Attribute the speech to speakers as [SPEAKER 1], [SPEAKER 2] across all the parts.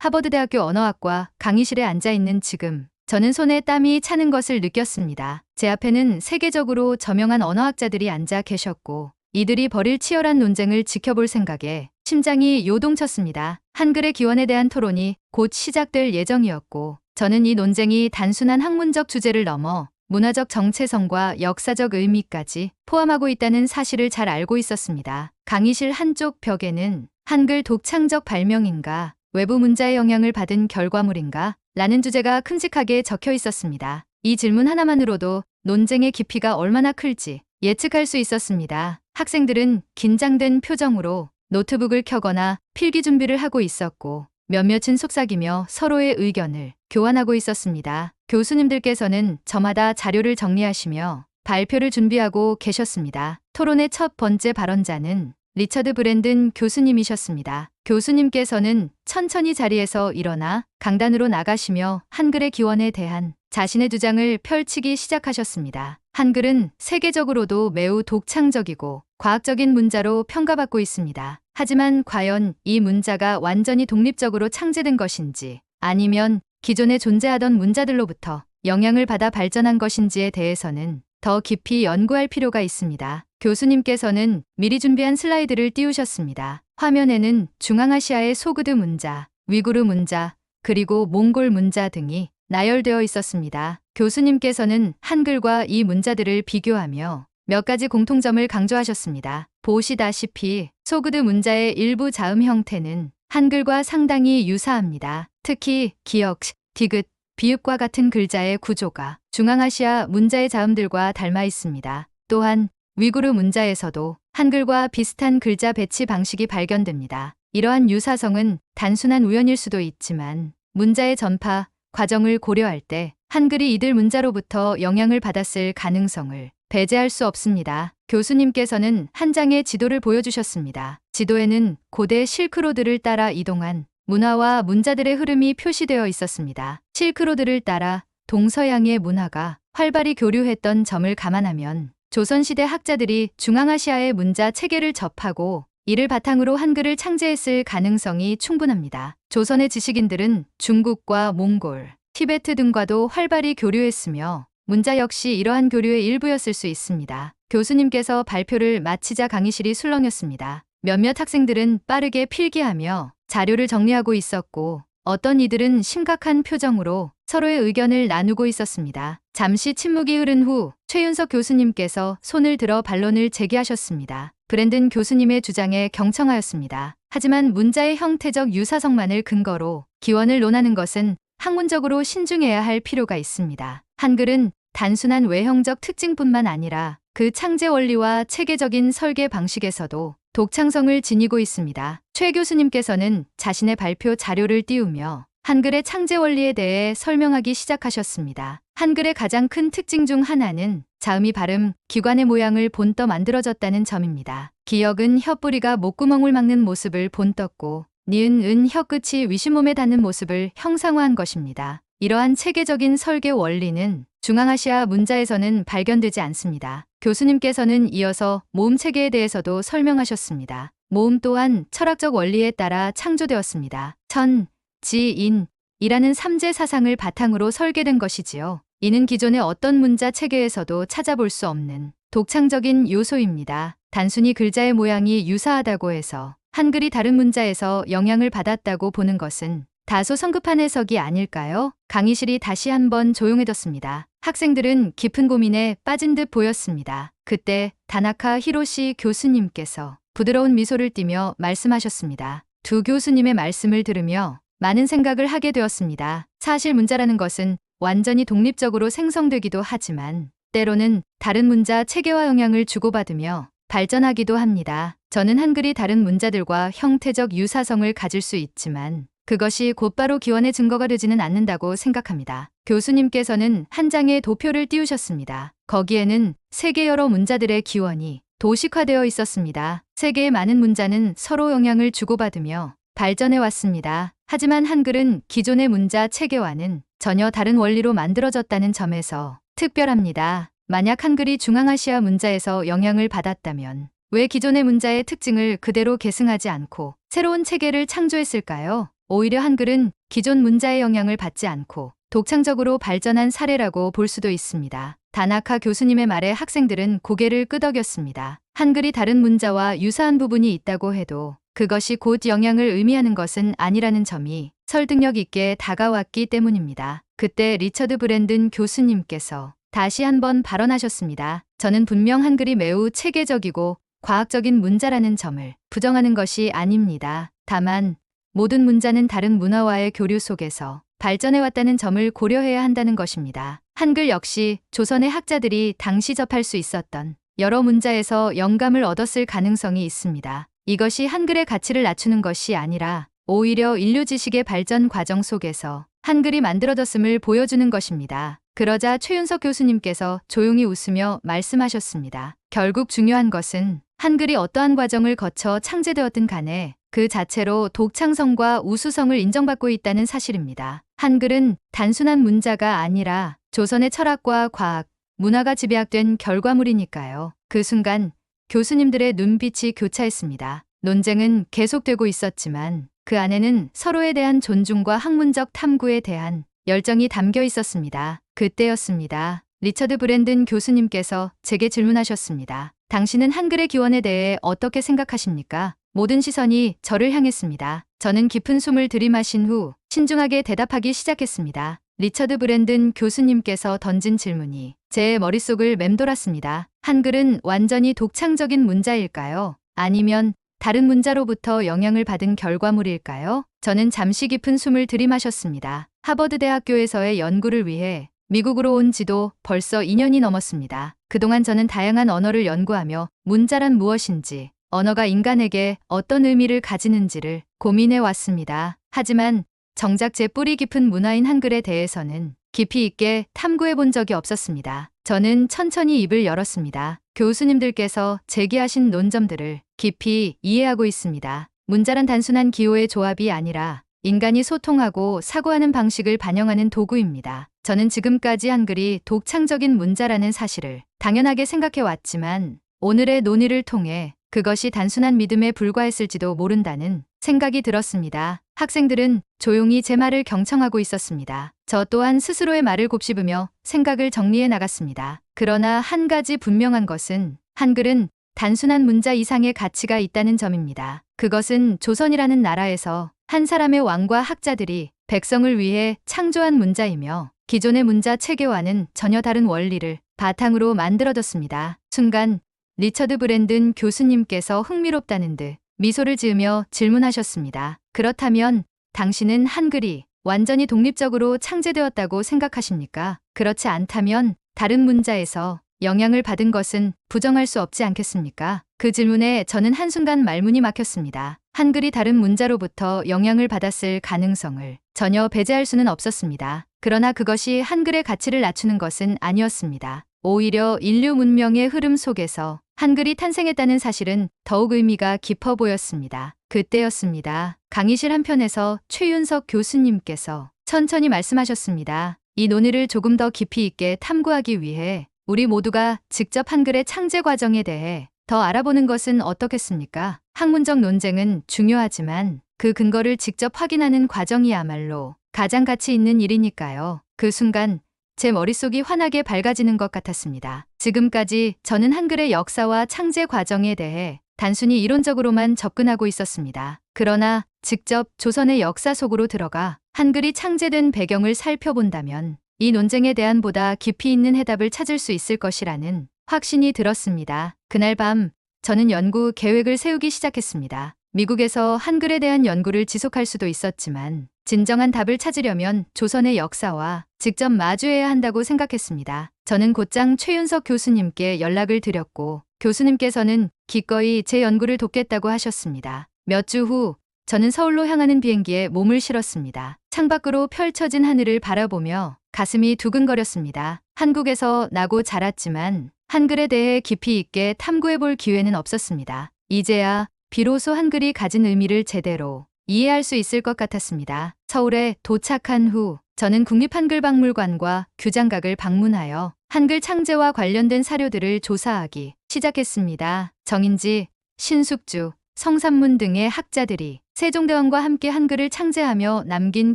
[SPEAKER 1] 하버드대학교 언어학과 강의실에 앉아있는 지금 저는 손에 땀이 차는 것을 느꼈습니다. 제 앞에는 세계적으로 저명한 언어학자들이 앉아 계셨고 이들이 벌일 치열한 논쟁을 지켜볼 생각에 심장이 요동쳤습니다. 한글의 기원에 대한 토론이 곧 시작될 예정이었고 저는 이 논쟁이 단순한 학문적 주제를 넘어 문화적 정체성과 역사적 의미까지 포함하고 있다는 사실을 잘 알고 있었습니다. 강의실 한쪽 벽에는 한글 독창적 발명인가, 외부 문자의 영향을 받은 결과물인가? 라는 주제가 큼직하게 적혀 있었습니다. 이 질문 하나만으로도 논쟁의 깊이가 얼마나 클지 예측할 수 있었습니다. 학생들은 긴장된 표정으로 노트북을 켜거나 필기 준비를 하고 있었고 몇몇은 속삭이며 서로의 의견을 교환하고 있었습니다. 교수님들께서는 저마다 자료를 정리하시며 발표를 준비하고 계셨습니다. 토론의 첫 번째 발언자는 리처드 브랜든 교수님이셨습니다. 교수님께서는 천천히 자리에서 일어나 강단으로 나가시며 한글의 기원에 대한 자신의 주장을 펼치기 시작하셨습니다. 한글은 세계적으로도 매우 독창적이고 과학적인 문자로 평가받고 있습니다. 하지만 과연 이 문자가 완전히 독립적으로 창제된 것인지 아니면 기존에 존재하던 문자들로부터 영향을 받아 발전한 것인지에 대해서는 더 깊이 연구할 필요가 있습니다. 교수님께서는 미리 준비한 슬라이드를 띄우셨습니다. 화면에는 중앙아시아의 소그드 문자, 위구르 문자, 그리고 몽골 문자 등이 나열되어 있었습니다. 교수님께서는 한글과 이 문자들을 비교하며 몇 가지 공통점을 강조하셨습니다. 보시다시피 소그드 문자의 일부 자음 형태는 한글과 상당히 유사합니다. 특히 기역, 디귿, 비읍과 같은 글자의 구조가 중앙아시아 문자의 자음들과 닮아 있습니다. 또한 위구르 문자에서도 한글과 비슷한 글자 배치 방식이 발견됩니다. 이러한 유사성은 단순한 우연일 수도 있지만 문자의 전파 과정을 고려할 때 한글이 이들 문자로부터 영향을 받았을 가능성을 배제할 수 없습니다. 교수님께서는 한 장의 지도를 보여주셨습니다. 지도에는 고대 실크로드를 따라 이동한 문화와 문자들의 흐름이 표시되어 있었습니다. 실크로드를 따라 동서양의 문화가 활발히 교류했던 점을 감안하면 조선시대 학자들이 중앙아시아의 문자 체계를 접하고 이를 바탕으로 한글을 창제했을 가능성이 충분합니다. 조선의 지식인들은 중국과 몽골, 티베트 등과도 활발히 교류했으며 문자 역시 이러한 교류의 일부였을 수 있습니다. 교수님께서 발표를 마치자 강의실이 술렁였습니다. 몇몇 학생들은 빠르게 필기하며 자료를 정리하고 있었고 어떤 이들은 심각한 표정으로 서로의 의견을 나누고 있었습니다. 잠시 침묵이 흐른 후 최윤석 교수님께서 손을 들어 반론을 제기하셨습니다. 브랜든 교수님의 주장에 경청하였습니다. 하지만 문자의 형태적 유사성만을 근거로 기원을 논하는 것은 학문적으로 신중해야 할 필요가 있습니다. 한글은 단순한 외형적 특징뿐만 아니라 그 창제 원리와 체계적인 설계 방식에서도 독창성을 지니고 있습니다. 최 교수님께서는 자신의 발표 자료를 띄우며 한글의 창제 원리에 대해 설명하기 시작하셨습니다. 한글의 가장 큰 특징 중 하나는 자음이 발음, 기관의 모양을 본떠 만들어졌다는 점입니다. 기역은 혀뿌리가 목구멍을 막는 모습을 본떴고 니은, 은 혀끝이 위시몸에 닿는 모습을 형상화한 것입니다. 이러한 체계적인 설계 원리는 중앙아시아 문자에서는 발견되지 않습니다. 교수님께서는 이어서 모음 체계에 대해서도 설명하셨습니다. 모음 또한 철학적 원리에 따라 창조되었습니다. 천, 지, 인, 이라는 삼재 사상을 바탕으로 설계된 것이지요. 이는 기존의 어떤 문자 체계에서도 찾아볼 수 없는 독창적인 요소입니다. 단순히 글자의 모양이 유사하다고 해서 한글이 다른 문자에서 영향을 받았다고 보는 것은 다소 성급한 해석이 아닐까요? 강의실이 다시 한번 조용해졌습니다. 학생들은 깊은 고민에 빠진 듯 보였습니다. 그때 다나카 히로시 교수님께서 부드러운 미소를 띠며 말씀하셨습니다. 두 교수님의 말씀을 들으며 많은 생각을 하게 되었습니다. 사실 문자라는 것은 완전히 독립적으로 생성되기도 하지만 때로는 다른 문자 체계와 영향을 주고받으며 발전하기도 합니다. 저는 한글이 다른 문자들과 형태적 유사성을 가질 수 있지만 그것이 곧바로 기원의 증거가 되지는 않는다고 생각합니다. 교수님께서는 한 장의 도표를 띄우셨습니다. 거기에는 세계 여러 문자들의 기원이 도식화되어 있었습니다. 세계의 많은 문자는 서로 영향을 주고받으며 발전해 왔습니다. 하지만 한글은 기존의 문자 체계와는 전혀 다른 원리로 만들어졌다는 점에서 특별합니다. 만약 한글이 중앙아시아 문자에서 영향을 받았다면 왜 기존의 문자의 특징을 그대로 계승하지 않고 새로운 체계를 창조했을까요? 오히려 한글은 기존 문자의 영향을 받지 않고 독창적으로 발전한 사례라고 볼 수도 있습니다. 다나카 교수님의 말에 학생들은 고개를 끄덕였습니다. 한글이 다른 문자와 유사한 부분이 있다고 해도 그것이 곧 영향을 의미하는 것은 아니라는 점이 설득력 있게 다가왔기 때문입니다. 그때 리처드 브랜든 교수님께서 다시 한번 발언하셨습니다. 저는 분명 한글이 매우 체계적이고 과학적인 문자라는 점을 부정하는 것이 아닙니다. 다만 모든 문자는 다른 문화와의 교류 속에서 발전해왔다는 점을 고려해야 한다는 것입니다. 한글 역시 조선의 학자들이 당시 접할 수 있었던 여러 문자에서 영감을 얻었을 가능성이 있습니다. 이것이 한글의 가치를 낮추는 것이 아니라 오히려 인류 지식의 발전 과정 속에서 한글이 만들어졌음을 보여주는 것입니다. 그러자 최윤석 교수님께서 조용히 웃으며 말씀하셨습니다. 결국 중요한 것은 한글이 어떠한 과정을 거쳐 창제되었든 간에 그 자체로 독창성과 우수성을 인정받고 있다는 사실입니다. 한글은 단순한 문자가 아니라 조선의 철학과 과학, 문화가 집약된 결과물이니까요. 그 순간 교수님들의 눈빛이 교차했습니다. 논쟁은 계속되고 있었지만 그 안에는 서로에 대한 존중과 학문적 탐구에 대한 열정이 담겨 있었습니다. 그때였습니다. 리처드 브랜든 교수님께서 제게 질문하셨습니다. 당신은 한글의 기원에 대해 어떻게 생각하십니까? 모든 시선이 저를 향했습니다. 저는 깊은 숨을 들이마신 후 신중하게 대답하기 시작했습니다. 리처드 브랜든 교수님께서 던진 질문이 제 머릿속을 맴돌았습니다. 한글은 완전히 독창적인 문자일까요? 아니면 다른 문자로부터 영향을 받은 결과물일까요? 저는 잠시 깊은 숨을 들이마셨습니다. 하버드 대학교에서의 연구를 위해 미국으로 온 지도 벌써 2년이 넘었습니다. 그동안 저는 다양한 언어를 연구하며 문자란 무엇인지, 언어가 인간에게 어떤 의미를 가지는지를 고민해 왔습니다. 하지만 정작 제 뿌리 깊은 문화인 한글에 대해서는 깊이 있게 탐구해 본 적이 없었습니다. 저는 천천히 입을 열었습니다. 교수님들께서 제기하신 논점들을 깊이 이해하고 있습니다. 문자란 단순한 기호의 조합이 아니라 인간이 소통하고 사고하는 방식을 반영하는 도구입니다. 저는 지금까지 한글이 독창적인 문자라는 사실을 당연하게 생각해 왔지만 오늘의 논의를 통해 그것이 단순한 믿음에 불과했을지도 모른다는 생각이 들었습니다. 학생들은 조용히 제 말을 경청하고 있었습니다. 저 또한 스스로의 말을 곱씹으며 생각을 정리해 나갔습니다. 그러나 한 가지 분명한 것은 한글은 단순한 문자 이상의 가치가 있다는 점입니다. 그것은 조선이라는 나라에서 한 사람의 왕과 학자들이 백성을 위해 창조한 문자이며 기존의 문자 체계와는 전혀 다른 원리를 바탕으로 만들어졌습니다. 순간 리처드 브랜든 교수님께서 흥미롭다는 듯 미소를 지으며 질문하셨습니다. 그렇다면 당신은 한글이 완전히 독립적으로 창제되었다고 생각하십니까? 그렇지 않다면 다른 문자에서 영향을 받은 것은 부정할 수 없지 않겠습니까? 그 질문에 저는 한순간 말문이 막혔습니다. 한글이 다른 문자로부터 영향을 받았을 가능성을 전혀 배제할 수는 없었습니다. 그러나 그것이 한글의 가치를 낮추는 것은 아니었습니다. 오히려 인류 문명의 흐름 속에서 한글이 탄생했다는 사실은 더욱 의미가 깊어 보였습니다. 그때였습니다. 강의실 한편에서 최윤석 교수님께서 천천히 말씀하셨습니다. 이 논의를 조금 더 깊이 있게 탐구하기 위해 우리 모두가 직접 한글의 창제 과정에 대해 더 알아보는 것은 어떻겠습니까? 학문적 논쟁은 중요하지만 그 근거를 직접 확인하는 과정이야말로 가장 가치 있는 일이니까요. 그 순간 제 머릿속이 환하게 밝아지는 것 같았습니다. 지금까지 저는 한글의 역사와 창제 과정에 대해 단순히 이론적으로만 접근하고 있었습니다. 그러나 직접 조선의 역사 속으로 들어가 한글이 창제된 배경을 살펴본다면 이 논쟁에 대한 보다 깊이 있는 해답을 찾을 수 있을 것이라는 확신이 들었습니다. 그날 밤 저는 연구 계획을 세우기 시작했습니다. 미국에서 한글에 대한 연구를 지속할 수도 있었지만 진정한 답을 찾으려면 조선의 역사와 직접 마주해야 한다고 생각했습니다. 저는 곧장 최윤석 교수님께 연락을 드렸고 교수님께서는 기꺼이 제 연구를 돕겠다고 하셨습니다. 몇 주 후 저는 서울로 향하는 비행기에 몸을 실었습니다. 창밖으로 펼쳐진 하늘을 바라보며 가슴이 두근거렸습니다. 한국에서 나고 자랐지만 한글에 대해 깊이 있게 탐구해볼 기회는 없었습니다. 이제야 비로소 한글이 가진 의미를 제대로 이해할 수 있을 것 같았습니다. 서울에 도착한 후 저는 국립한글박물관과 규장각을 방문하여 한글 창제와 관련된 사료들을 조사하기 시작했습니다. 정인지, 신숙주, 성삼문 등의 학자들이 세종대왕과 함께 한글을 창제하며 남긴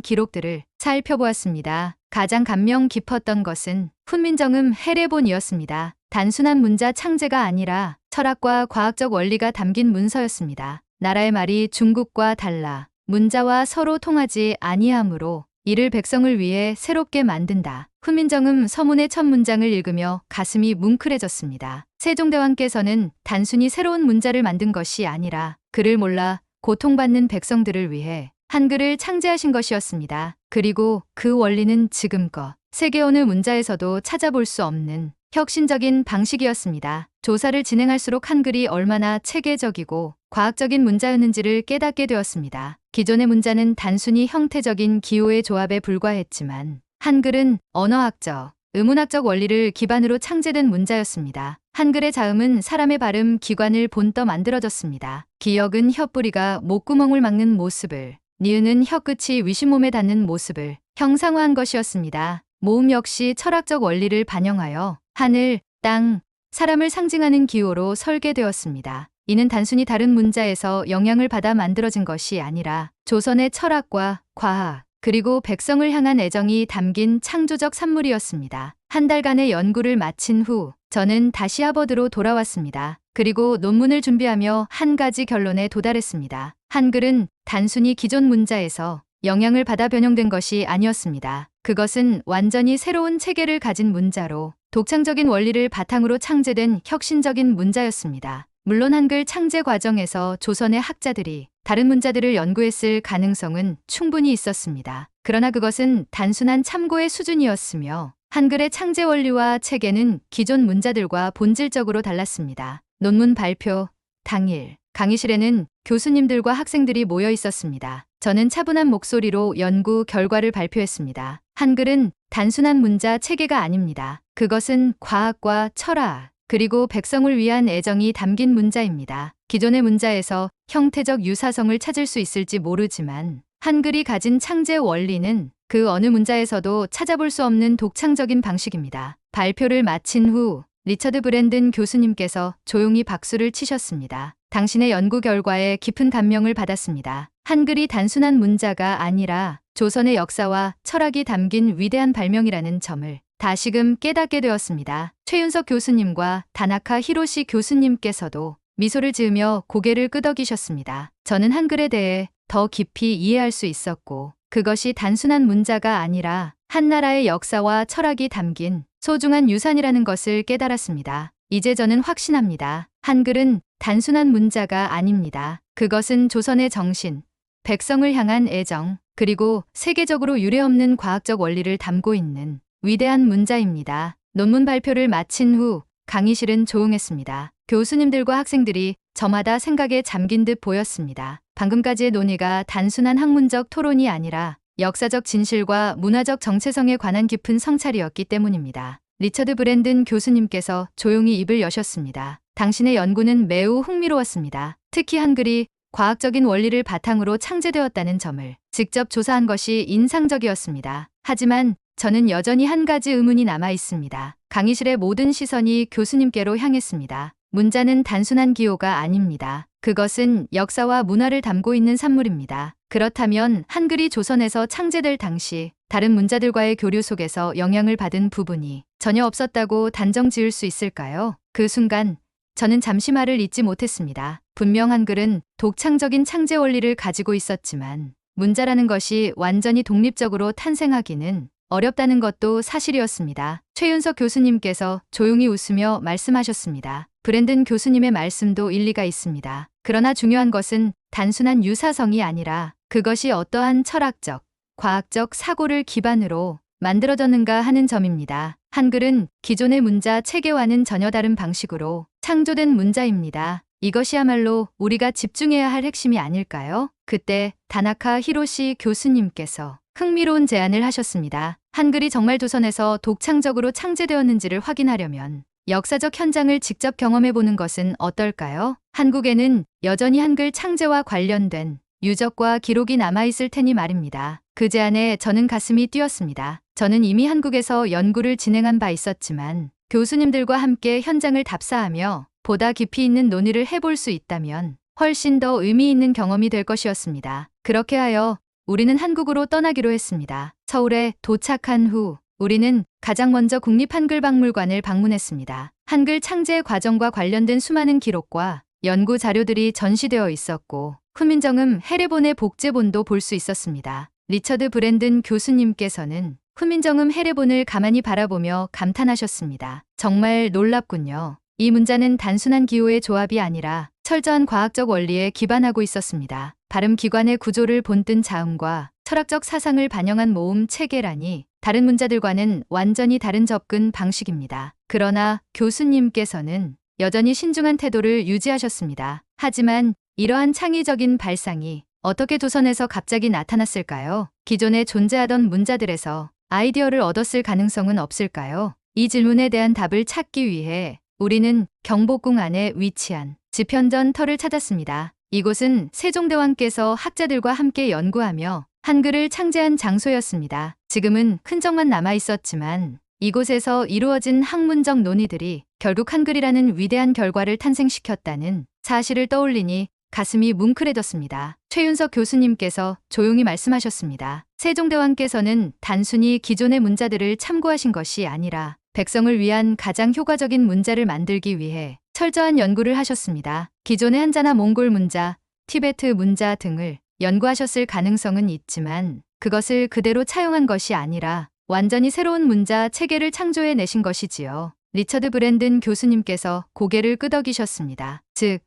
[SPEAKER 1] 기록들을 살펴보았습니다. 가장 감명 깊었던 것은 훈민정음 해례본이었습니다. 단순한 문자 창제가 아니라 철학과 과학적 원리가 담긴 문서였습니다. 나라의 말이 중국과 달라 문자와 서로 통하지 아니하므로 이를 백성을 위해 새롭게 만든다. 훈민정음 서문의 첫 문장을 읽으며 가슴이 뭉클해졌습니다. 세종대왕께서는 단순히 새로운 문자를 만든 것이 아니라 글을 몰라 고통받는 백성들을 위해 한글을 창제하신 것이었습니다. 그리고 그 원리는 지금껏 세계 어느 문자에서도 찾아볼 수 없는 혁신적인 방식이었습니다. 조사를 진행할수록 한글이 얼마나 체계적이고 과학적인 문자였는지를 깨닫게 되었습니다. 기존의 문자는 단순히 형태적인 기호의 조합에 불과했지만 한글은 언어학적, 의문학적 원리를 기반으로 창제된 문자였습니다. 한글의 자음은 사람의 발음 기관을 본떠 만들어졌습니다. 기역은 혀뿌리가 목구멍을 막는 모습을, 니은은 혀끝이 위신몸에 닿는 모습을 형상화한 것이었습니다. 모음 역시 철학적 원리를 반영하여 하늘, 땅, 사람을 상징하는 기호로 설계되었습니다. 이는 단순히 다른 문자에서 영향을 받아 만들어진 것이 아니라 조선의 철학과 과학, 그리고 백성을 향한 애정이 담긴 창조적 산물이었습니다. 한 달간의 연구를 마친 후 저는 다시 하버드로 돌아왔습니다. 그리고 논문을 준비하며 한 가지 결론에 도달했습니다. 한글은 단순히 기존 문자에서 영향을 받아 변형된 것이 아니었습니다. 그것은 완전히 새로운 체계를 가진 문자로 독창적인 원리를 바탕으로 창제된 혁신적인 문자였습니다. 물론 한글 창제 과정에서 조선의 학자들이 다른 문자들을 연구했을 가능성은 충분히 있었습니다. 그러나 그것은 단순한 참고의 수준이었으며 한글의 창제 원리와 체계는 기존 문자들과 본질적으로 달랐습니다. 논문 발표 당일 강의실에는 교수님들과 학생들이 모여 있었습니다. 저는 차분한 목소리로 연구 결과를 발표했습니다. 한글은 단순한 문자 체계가 아닙니다. 그것은 과학과 철학, 그리고 백성을 위한 애정이 담긴 문자입니다. 기존의 문자에서 형태적 유사성을 찾을 수 있을지 모르지만 한글이 가진 창제 원리는 그 어느 문자에서도 찾아볼 수 없는 독창적인 방식입니다. 발표를 마친 후 리처드 브랜든 교수님께서 조용히 박수를 치셨습니다. 당신의 연구 결과에 깊은 감명을 받았습니다. 한글이 단순한 문자가 아니라 조선의 역사와 철학이 담긴 위대한 발명이라는 점을 다시금 깨닫게 되었습니다. 최윤석 교수님과 다나카 히로시 교수님께서도 미소를 지으며 고개를 끄덕이셨습니다. 저는 한글에 대해 더 깊이 이해할 수 있었고 그것이 단순한 문자가 아니라 한 나라의 역사와 철학이 담긴 소중한 유산이라는 것을 깨달았습니다. 이제 저는 확신합니다. 한글은 단순한 문자가 아닙니다. 그것은 조선의 정신, 백성을 향한 애정, 그리고 세계적으로 유례없는 과학적 원리를 담고 있는 위대한 문자입니다. 논문 발표를 마친 후 강의실은 조용했습니다. 교수님들과 학생들이 저마다 생각에 잠긴 듯 보였습니다. 방금까지의 논의가 단순한 학문적 토론이 아니라 역사적 진실과 문화적 정체성에 관한 깊은 성찰이었기 때문입니다. 리처드 브랜든 교수님께서 조용히 입을 여셨습니다. 당신의 연구는 매우 흥미로웠습니다. 특히 한글이 과학적인 원리를 바탕으로 창제되었다는 점을 직접 조사한 것이 인상적이었습니다. 하지만 저는 여전히 한 가지 의문이 남아 있습니다. 강의실의 모든 시선이 교수님께로 향했습니다. 문자는 단순한 기호가 아닙니다. 그것은 역사와 문화를 담고 있는 산물입니다. 그렇다면 한글이 조선에서 창제될 당시 다른 문자들과의 교류 속에서 영향을 받은 부분이 전혀 없었다고 단정 지을 수 있을까요? 그 순간 저는 잠시 말을 잇지 못했습니다. 분명 한글은 독창적인 창제 원리를 가지고 있었지만 문자라는 것이 완전히 독립적으로 탄생하기는 어렵다는 것도 사실이었습니다. 최윤석 교수님께서 조용히 웃으며 말씀하셨습니다. 브랜든 교수님의 말씀도 일리가 있습니다. 그러나 중요한 것은 단순한 유사성이 아니라 그것이 어떠한 철학적, 과학적 사고를 기반으로 만들어졌는가 하는 점입니다. 한글은 기존의 문자 체계와는 전혀 다른 방식으로 창조된 문자입니다. 이것이야말로 우리가 집중해야 할 핵심이 아닐까요? 그때 다나카 히로시 교수님께서 흥미로운 제안을 하셨습니다. 한글이 정말 조선에서 독창적으로 창제되었는지를 확인하려면 역사적 현장을 직접 경험해보는 것은 어떨까요? 한국에는 여전히 한글 창제와 관련된 유적과 기록이 남아있을 테니 말입니다. 그 제안에 저는 가슴이 뛰었습니다. 저는 이미 한국에서 연구를 진행한 바 있었지만 교수님들과 함께 현장을 답사하며 보다 깊이 있는 논의를 해볼 수 있다면 훨씬 더 의미 있는 경험이 될 것이었습니다. 그렇게 하여 우리는 한국으로 떠나기로 했습니다. 서울에 도착한 후 우리는 가장 먼저 국립한글박물관을 방문했습니다. 한글 창제 과정과 관련된 수많은 기록과 연구 자료들이 전시되어 있었고 훈민정음 해례본의 복제본도 볼 수 있었습니다. 리처드 브랜든 교수님께서는 훈민정음 해례본을 가만히 바라보며 감탄하셨습니다. 정말 놀랍군요. 이 문자는 단순한 기호의 조합이 아니라 철저한 과학적 원리에 기반하고 있었습니다. 발음 기관의 구조를 본뜬 자음과 철학적 사상을 반영한 모음 체계라니 다른 문자들과는 완전히 다른 접근 방식입니다. 그러나 교수님께서는 여전히 신중한 태도를 유지하셨습니다. 하지만 이러한 창의적인 발상이 어떻게 조선에서 갑자기 나타났을까요? 기존에 존재하던 문자들에서 아이디어를 얻었을 가능성은 없을까요? 이 질문에 대한 답을 찾기 위해 우리는 경복궁 안에 위치한 지편전 터를 찾았습니다. 이곳은 세종대왕께서 학자들과 함께 연구하며 한글을 창제한 장소였습니다. 지금은 흔적만 남아 있었지만 이곳에서 이루어진 학문적 논의들이 결국 한글이라는 위대한 결과를 탄생시켰다는 사실을 떠올리니 가슴이 뭉클해졌습니다. 최윤석 교수님께서 조용히 말씀하셨습니다. 세종대왕께서는 단순히 기존의 문자들을 참고하신 것이 아니라 백성을 위한 가장 효과적인 문자를 만들기 위해 철저한 연구를 하셨습니다. 기존의 한자나 몽골 문자, 티베트 문자 등을 연구하셨을 가능성은 있지만 그것을 그대로 차용한 것이 아니라 완전히 새로운 문자 체계를 창조해 내신 것이지요. 리처드 브랜든 교수님께서 고개를 끄덕이셨습니다. 즉,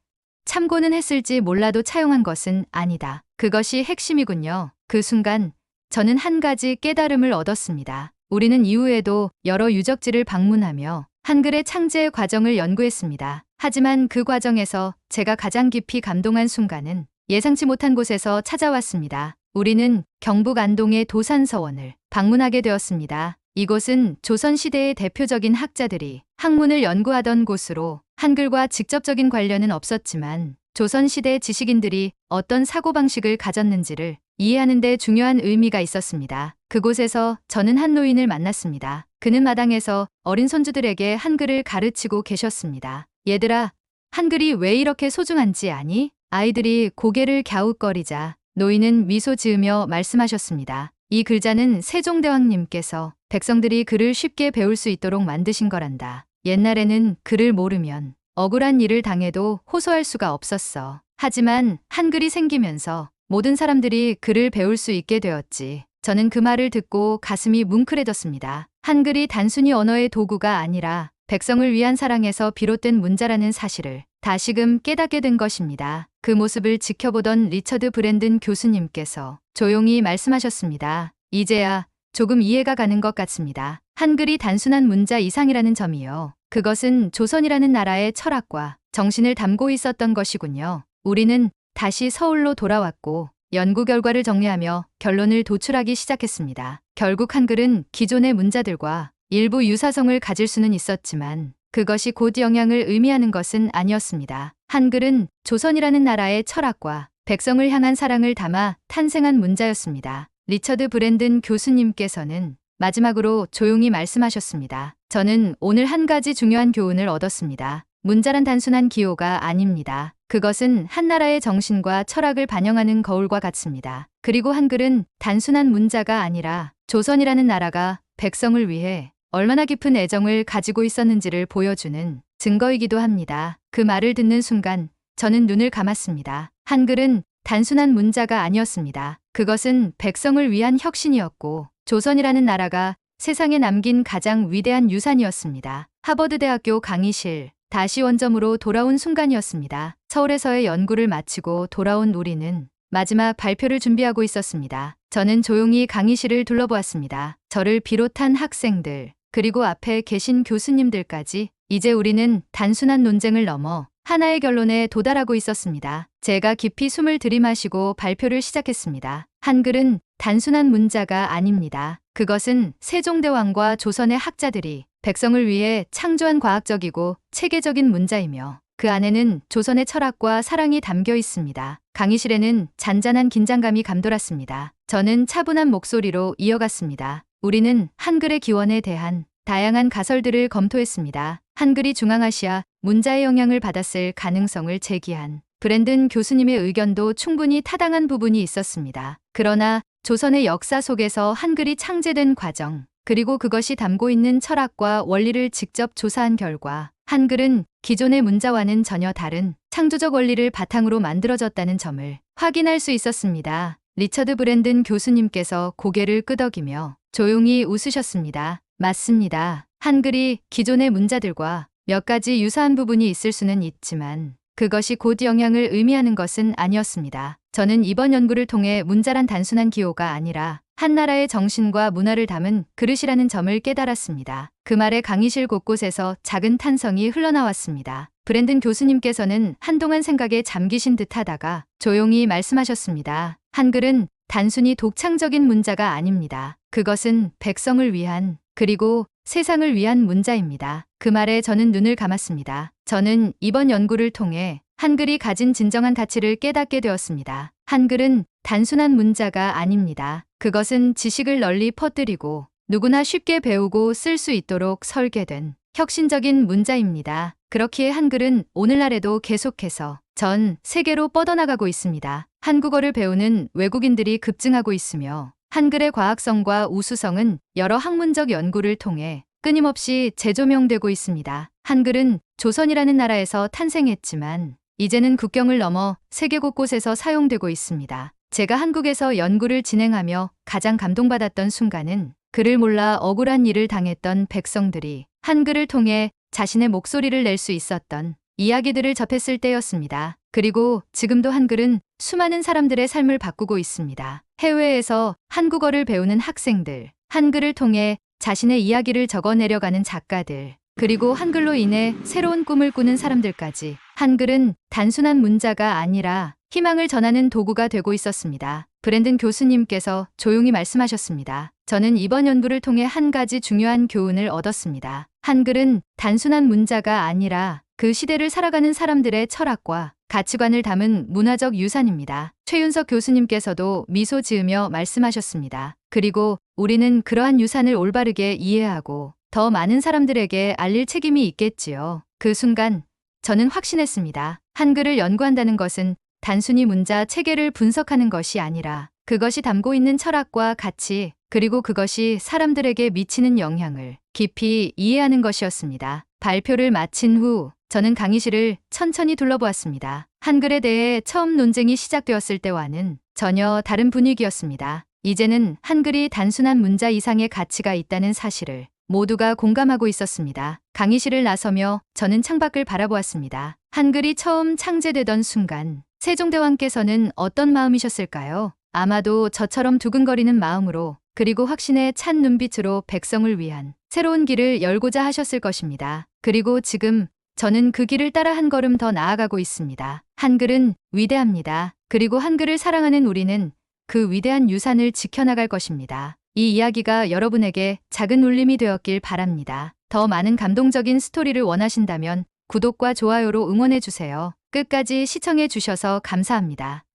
[SPEAKER 1] 참고는 했을지 몰라도 차용한 것은 아니다. 그것이 핵심이군요. 그 순간 저는 한 가지 깨달음을 얻었습니다. 우리는 이후에도 여러 유적지를 방문하며 한글의 창제 과정을 연구했습니다. 하지만 그 과정에서 제가 가장 깊이 감동한 순간은 예상치 못한 곳에서 찾아왔습니다. 우리는 경북 안동의 도산서원을 방문하게 되었습니다. 이곳은 조선시대의 대표적인 학자들이 학문을 연구하던 곳으로 한글과 직접적인 관련은 없었지만 조선시대 지식인들이 어떤 사고방식을 가졌는지를 이해하는 데 중요한 의미가 있었습니다. 그곳에서 저는 한 노인을 만났습니다. 그는 마당에서 어린 손주들에게 한글을 가르치고 계셨습니다. 얘들아, 한글이 왜 이렇게 소중한지 아니? 아이들이 고개를 갸웃거리자 노인은 미소 지으며 말씀하셨습니다. 이 글자는 세종대왕님께서 백성들이 글을 쉽게 배울 수 있도록 만드신 거란다. 옛날에는 글을 모르면 억울한 일을 당해도 호소할 수가 없었어. 하지만 한글이 생기면서 모든 사람들이 글을 배울 수 있게 되었지. 저는 그 말을 듣고 가슴이 뭉클해졌습니다. 한글이 단순히 언어의 도구가 아니라 백성을 위한 사랑에서 비롯된 문자라는 사실을 다시금 깨닫게 된 것입니다. 그 모습을 지켜보던 리처드 브랜든 교수님께서 조용히 말씀하셨습니다. 이제야 조금 이해가 가는 것 같습니다. 한글이 단순한 문자 이상이라는 점이요. 그것은 조선이라는 나라의 철학과 정신을 담고 있었던 것이군요. 우리는 다시 서울로 돌아왔고 연구 결과를 정리하며 결론을 도출하기 시작했습니다. 결국 한글은 기존의 문자들과 일부 유사성을 가질 수는 있었지만 그것이 곧 영향을 의미하는 것은 아니었습니다. 한글은 조선이라는 나라의 철학과 백성을 향한 사랑을 담아 탄생한 문자였습니다. 리처드 브랜든 교수님께서는 마지막으로 조용히 말씀하셨습니다. 저는 오늘 한 가지 중요한 교훈을 얻었습니다. 문자란 단순한 기호가 아닙니다. 그것은 한 나라의 정신과 철학을 반영하는 거울과 같습니다. 그리고 한글은 단순한 문자가 아니라 조선이라는 나라가 백성을 위해 얼마나 깊은 애정을 가지고 있었는지를 보여주는 증거이기도 합니다. 그 말을 듣는 순간 저는 눈을 감았습니다. 한글은 단순한 문자가 아니었습니다. 그것은 백성을 위한 혁신이었고 조선이라는 나라가 세상에 남긴 가장 위대한 유산이었습니다. 하버드대학교 강의실 다시 원점으로 돌아온 순간이었습니다. 서울에서의 연구를 마치고 돌아온 우리는 마지막 발표를 준비하고 있었습니다. 저는 조용히 강의실을 둘러보았습니다. 저를 비롯한 학생들, 그리고 앞에 계신 교수님들까지 이제 우리는 단순한 논쟁을 넘어 하나의 결론에 도달하고 있었습니다. 제가 깊이 숨을 들이마시고 발표를 시작했습니다. 한글은 단순한 문자가 아닙니다. 그것은 세종대왕과 조선의 학자들이 백성을 위해 창조한 과학적이고 체계적인 문자이며 그 안에는 조선의 철학과 사랑이 담겨 있습니다. 강의실에는 잔잔한 긴장감이 감돌았습니다. 저는 차분한 목소리로 이어갔습니다. 우리는 한글의 기원에 대한 다양한 가설들을 검토했습니다. 한글이 중앙아시아 문자의 영향을 받았을 가능성을 제기한 브랜든 교수님의 의견도 충분히 타당한 부분이 있었습니다. 그러나 조선의 역사 속에서 한글이 창제된 과정, 그리고 그것이 담고 있는 철학과 원리를 직접 조사한 결과 한글은 기존의 문자와는 전혀 다른 창조적 원리를 바탕으로 만들어졌다는 점을 확인할 수 있었습니다. 리처드 브랜든 교수님께서 고개를 끄덕이며 조용히 웃으셨습니다. 맞습니다. 한글이 기존의 문자들과 몇 가지 유사한 부분이 있을 수는 있지만 그것이 곧 영향을 의미하는 것은 아니었습니다. 저는 이번 연구를 통해 문자란 단순한 기호가 아니라 한 나라의 정신과 문화를 담은 그릇이라는 점을 깨달았습니다. 그 말에 강의실 곳곳에서 작은 탄성이 흘러나왔습니다. 브랜든 교수님께서는 한동안 생각에 잠기신 듯 하다가 조용히 말씀하셨습니다. 한글은 단순히 독창적인 문자가 아닙니다. 그것은 백성을 위한 그리고 세상을 위한 문자입니다. 그 말에 저는 눈을 감았습니다. 저는 이번 연구를 통해 한글이 가진 진정한 가치를 깨닫게 되었습니다. 한글은 단순한 문자가 아닙니다. 그것은 지식을 널리 퍼뜨리고 누구나 쉽게 배우고 쓸 수 있도록 설계된 혁신적인 문자입니다. 그렇기에 한글은 오늘날에도 계속해서 전 세계로 뻗어나가고 있습니다. 한국어를 배우는 외국인들이 급증하고 있으며 한글의 과학성과 우수성은 여러 학문적 연구를 통해 끊임없이 재조명되고 있습니다. 한글은 조선이라는 나라에서 탄생했지만 이제는 국경을 넘어 세계 곳곳에서 사용되고 있습니다. 제가 한국에서 연구를 진행하며 가장 감동받았던 순간은 글을 몰라 억울한 일을 당했던 백성들이 한글을 통해 자신의 목소리를 낼 수 있었던 이야기들을 접했을 때였습니다. 그리고 지금도 한글은 수많은 사람들의 삶을 바꾸고 있습니다. 해외에서 한국어를 배우는 학생들, 한글을 통해 자신의 이야기를 적어내려가는 작가들, 그리고 한글로 인해 새로운 꿈을 꾸는 사람들까지 한글은 단순한 문자가 아니라 희망을 전하는 도구가 되고 있었습니다. 브랜든 교수님께서 조용히 말씀하셨습니다. 저는 이번 연구를 통해 한 가지 중요한 교훈을 얻었습니다. 한글은 단순한 문자가 아니라 그 시대를 살아가는 사람들의 철학과 가치관을 담은 문화적 유산입니다. 최윤석 교수님께서도 미소 지으며 말씀하셨습니다. 그리고 우리는 그러한 유산을 올바르게 이해하고 더 많은 사람들에게 알릴 책임이 있겠지요. 그 순간 저는 확신했습니다. 한글을 연구한다는 것은 단순히 문자 체계를 분석하는 것이 아니라 그것이 담고 있는 철학과 가치, 그리고 그것이 사람들에게 미치는 영향을 깊이 이해하는 것이었습니다. 발표를 마친 후 저는 강의실을 천천히 둘러보았습니다. 한글에 대해 처음 논쟁이 시작되었을 때와는 전혀 다른 분위기였습니다. 이제는 한글이 단순한 문자 이상의 가치가 있다는 사실을 모두가 공감하고 있었습니다. 강의실을 나서며 저는 창밖을 바라보았습니다. 한글이 처음 창제되던 순간 세종대왕께서는 어떤 마음이셨을까요? 아마도 저처럼 두근거리는 마음으로, 그리고 확신에 찬 눈빛으로 백성을 위한 새로운 길을 열고자 하셨을 것입니다. 그리고 지금 저는 그 길을 따라 한 걸음 더 나아가고 있습니다. 한글은 위대합니다. 그리고 한글을 사랑하는 우리는 그 위대한 유산을 지켜나갈 것입니다. 이 이야기가 여러분에게 작은 울림이 되었길 바랍니다. 더 많은 감동적인 스토리를 원하신다면 구독과 좋아요로 응원해주세요. 끝까지 시청해 주셔서 감사합니다.